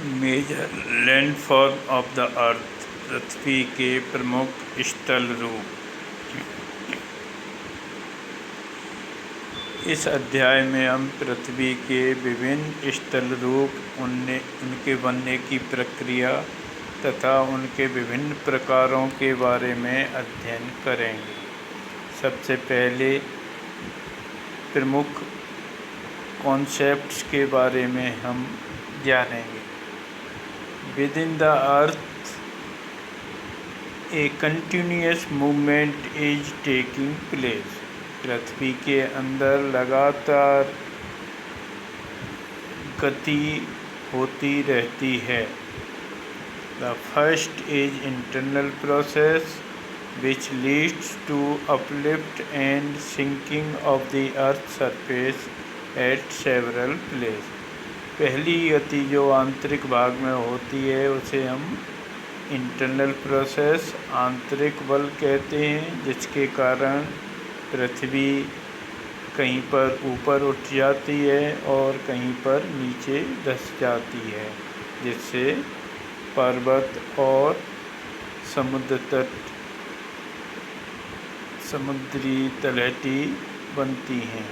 Major landform of the earth, पृथ्वी के प्रमुख स्थल रूप। इस अध्याय में हम पृथ्वी के विभिन्न स्थल रूप, उनके बनने की प्रक्रिया तथा उनके विभिन्न प्रकारों के बारे में अध्ययन करेंगे। सबसे पहले प्रमुख कॉन्सेप्ट्स के बारे में हम जानेंगे। Within the earth, a continuous movement is taking place. पृथ्वी के अंदर लगातार गति होती रहती है। The first is internal process which leads to uplift and sinking of the earth's surface at several places. पहली गति जो आंतरिक भाग में होती है उसे हम इंटरनल प्रोसेस, आंतरिक बल कहते हैं, जिसके कारण पृथ्वी कहीं पर ऊपर उठ जाती है और कहीं पर नीचे धंस जाती है, जिससे पर्वत और समुद्री तलहटी बनती हैं।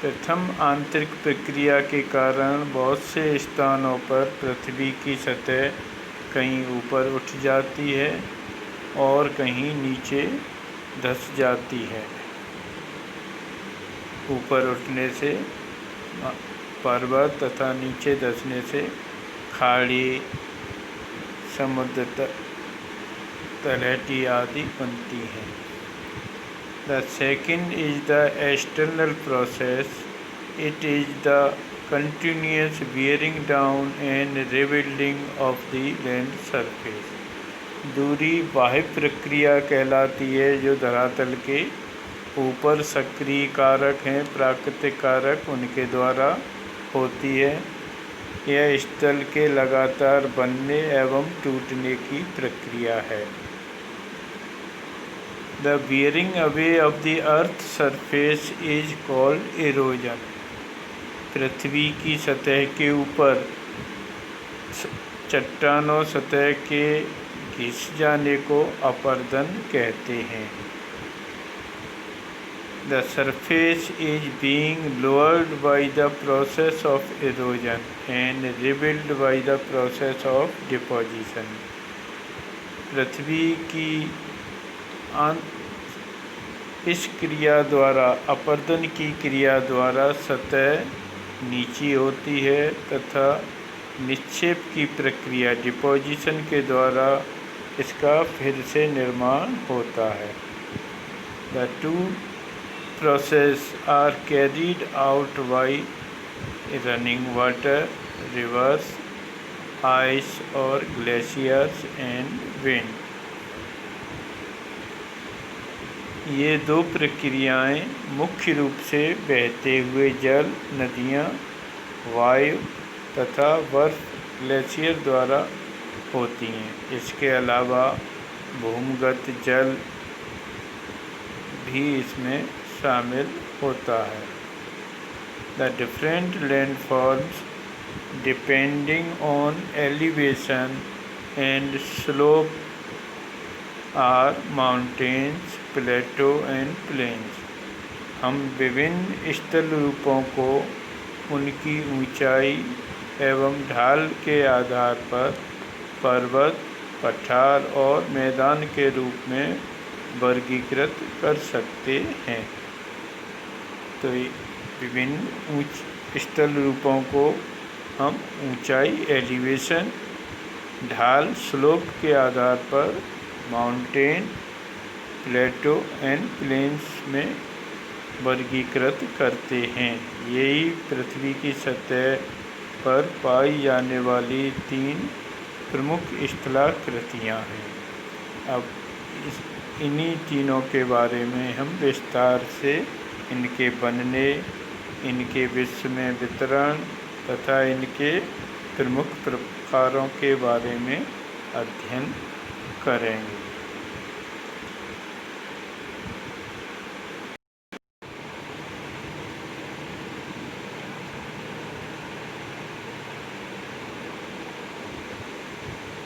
प्रथम आंतरिक प्रक्रिया के कारण बहुत से स्थानों पर पृथ्वी की सतह कहीं ऊपर उठ जाती है और कहीं नीचे धंस जाती है। ऊपर उठने से पर्वत तथा नीचे धंसने से खाड़ी, समुद्र तलहटी आदि बनती हैं। The second is the external process. It is the continuous wearing down and rebuilding of the land surface. दूरी बाह्य प्रक्रिया कहलाती है, जो धरातल के ऊपर सक्रिय कारक हैं, प्राकृतिक कारक, उनके द्वारा होती है। यह स्थल के लगातार बनने एवं टूटने की प्रक्रिया है। The wearing away of the earth's surface is called erosion. पृथ्वी की सतह के ऊपर चट्टानों सतह के घिस जाने को अपरदन कहते हैं। The surface is being lowered by the process of erosion and rebuilt by the process of deposition. पृथ्वी की इस क्रिया द्वारा, अपरदन की क्रिया द्वारा सतह नीची होती है तथा निक्षेप की प्रक्रिया, डिपोजिशन के द्वारा इसका फिर से निर्माण होता है। The two processes are carried out by running water, rivers, ice or glaciers and wind. ये दो प्रक्रियाएं मुख्य रूप से बहते हुए जल, नदियाँ, वायु तथा बर्फ, ग्लेशियर द्वारा होती हैं। इसके अलावा भूमिगत जल भी इसमें शामिल होता है। The different landforms depending on elevation and slope are mountains, plateau and plains. हम विभिन्न स्थल रूपों को उनकी ऊंचाई एवं ढाल के आधार पर पर्वत, पठार और मैदान के रूप में वर्गीकृत कर सकते हैं। तो विभिन्न स्थल रूपों को हम ऊंचाई, एलिवेशन, ढाल, स्लोप के आधार पर माउंटेन, प्लेटो एंड प्लेन्स में वर्गीकृत करते हैं। यही पृथ्वी की सतह पर पाई जाने वाली 3 प्रमुख स्थलाकृतियाँ हैं। अब इन्हीं तीनों के बारे में हम विस्तार से इनके बनने, इनके विश्व में वितरण तथा इनके प्रमुख प्रकारों के बारे में अध्ययन करेंगे।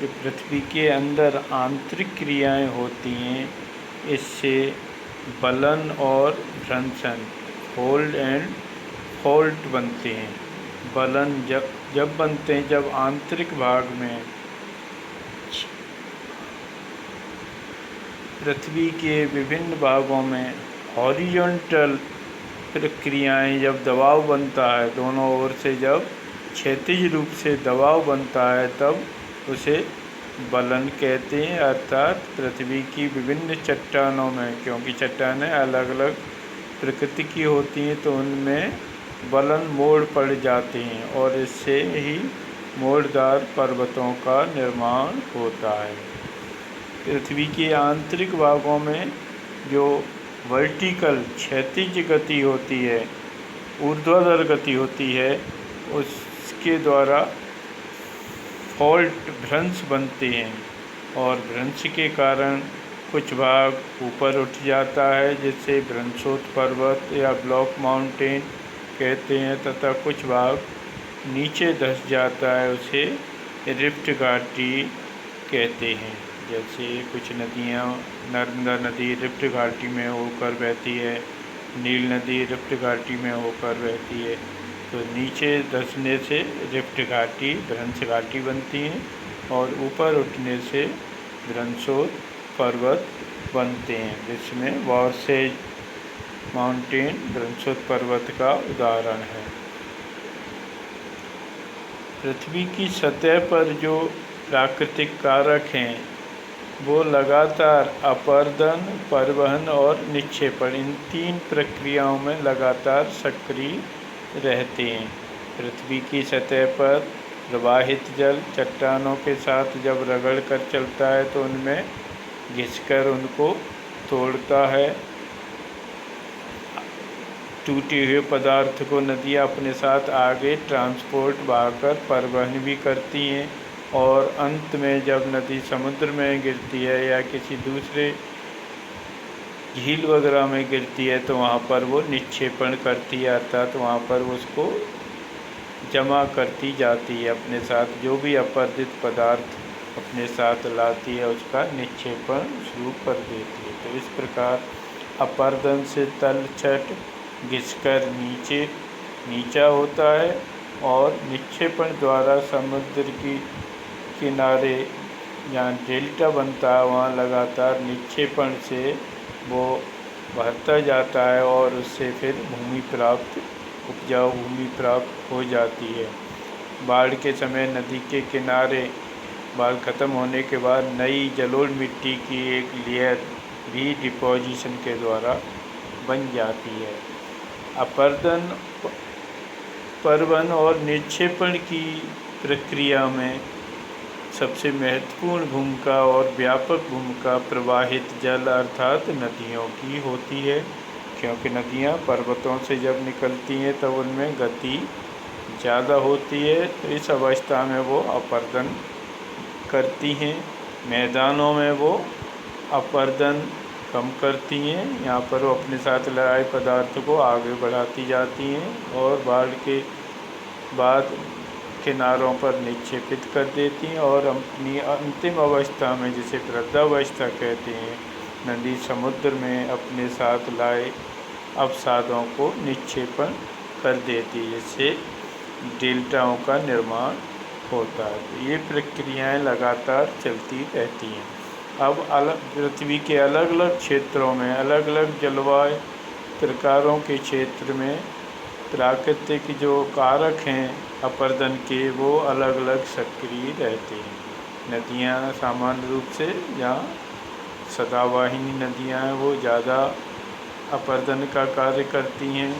जो पृथ्वी के अंदर आंतरिक क्रियाएं होती हैं, इससे बलन और भ्रंशन, होल्ड एंड फॉल्ट बनते हैं। बलन जब बनते हैं जब आंतरिक भाग में पृथ्वी के विभिन्न भागों में हॉरिजॉन्टल प्रक्रियाएं, जब दबाव बनता है दोनों ओर से, जब क्षैतिज रूप से दबाव बनता है तब उसे बलन कहते हैं। अर्थात पृथ्वी की विभिन्न चट्टानों में, क्योंकि चट्टानें अलग अलग प्रकृति की होती हैं, तो उनमें बलन मोड़ पड़ जाते हैं और इससे ही मोड़दार पर्वतों का निर्माण होता है। पृथ्वी के आंतरिक भागों में जो वर्टिकल क्षैतिज गति होती है, ऊर्ध्वाधर गति होती है, उसके द्वारा फॉल्ट, भ्रंश बनते हैं और भ्रंश के कारण कुछ भाग ऊपर उठ जाता है जिससे भ्रंशोत पर्वत या ब्लॉक माउंटेन कहते हैं, तथा कुछ भाग नीचे धंस जाता है, उसे रिफ्ट घाटी कहते हैं। जैसे कुछ नदियाँ, नर्मदा नदी रिफ्ट घाटी में होकर बहती है, नील नदी रिफ्ट घाटी में होकर बहती है, तो नीचे धंसने से रिफ्ट घाटी, भ्रंश घाटी बनती हैं और ऊपर उठने से भ्रंशोत पर्वत बनते हैं, जिसमें वॉर्सेज माउंटेन भ्रंशोत पर्वत का उदाहरण है। पृथ्वी की सतह पर जो प्राकृतिक कारक हैं वो लगातार अपरदन, परिवहन और निक्षेपण, इन 3 प्रक्रियाओं में लगातार सक्रिय रहते हैं। पृथ्वी की सतह पर प्रवाहित जल चट्टानों के साथ जब रगड़ कर चलता है तो उनमें घिसकर उनको तोड़ता है। टूटे हुए पदार्थ को नदियाँ अपने साथ आगे ट्रांसपोर्ट बहाकर परिवहन भी करती हैं और अंत में जब नदी समुद्र में गिरती है या किसी दूसरे झील वगैरह में गिरती है तो वहाँ पर वो निक्षेपण करती है, अर्थात वहाँ पर उसको जमा करती जाती है अपने साथ। जो भी अपरदित पदार्थ अपने साथ लाती है उसका निक्षेपण शुरू कर देती है। तो इस प्रकार अपरदन से तलछट घिसकर नीचा होता है और निक्षेपण द्वारा समुद्र की किनारे जहाँ डेल्टा बनता है वहाँ लगातार निक्षेपण से वो भरता जाता है और उससे फिर उपजाऊ भूमि प्राप्त हो जाती है। बाढ़ के समय नदी के किनारे बाढ़ ख़त्म होने के बाद नई जलोढ़ मिट्टी की एक लेयर भी डिपोजिशन के द्वारा बन जाती है। अपरदन, परिवहन और निक्षेपण की प्रक्रिया में सबसे महत्वपूर्ण भूमिका और व्यापक भूमिका प्रवाहित जल अर्थात नदियों की होती है, क्योंकि नदियाँ पर्वतों से जब निकलती हैं तब उनमें गति ज़्यादा होती है, तो इस अवस्था में वो अपरदन करती हैं। मैदानों में वो अपरदन कम करती हैं, यहाँ पर वो अपने साथ लाए पदार्थ को आगे बढ़ाती जाती हैं और बाढ़ के बाद किनारों पर निक्षेपित कर देती हैं और अपनी अंतिम अवस्था में, जिसे वृद्धावस्था कहते हैं, नदी समुद्र में अपने साथ लाए अवसादों को निक्षेपण कर देती है, जिससे डेल्टाओं का निर्माण होता है। तो ये प्रक्रियाएं लगातार चलती रहती हैं। अब पृथ्वी के अलग अलग क्षेत्रों में अलग अलग जलवायु प्रकारों के क्षेत्र में प्राकृतिक जो कारक हैं अपरदन के, वो अलग अलग सक्रिय रहते हैं। नदियाँ सामान्य रूप से जहाँ सदावाहिनी नदियाँ हैं वो ज़्यादा अपरदन का कार्य करती हैं।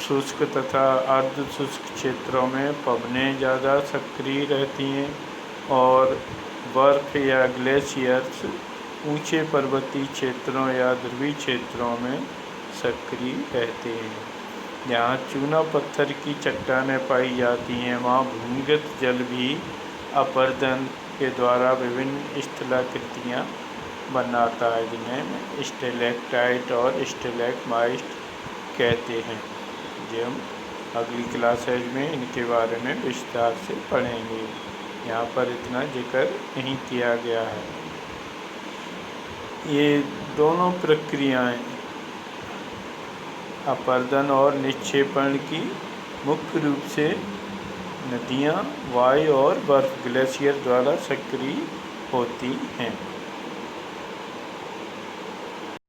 शुष्क तथा अर्ध शुष्क क्षेत्रों में पवनें ज़्यादा सक्रिय रहती हैं और बर्फ़ या ग्लेशियर्स ऊंचे पर्वतीय क्षेत्रों या ध्रुवीय क्षेत्रों में सक्रिय रहते हैं। जहाँ चूना पत्थर की चट्टानें पाई जाती हैं वहाँ भूमिगत जल भी अपरदन के द्वारा विभिन्न स्थलाकृतियाँ बनाता है, जिन्हें स्टेलेक्टाइट और स्टेलेगमाइट कहते हैं। जो हम अगली क्लासेज में इनके बारे में विस्तार से पढ़ेंगे। यहाँ पर इतना जिक्र नहीं किया गया है। ये दोनों प्रक्रियाएं अपरदन और निक्षेपण की मुख्य रूप से नदियाँ, वायु और बर्फ ग्लेशियर द्वारा सक्रिय होती हैं।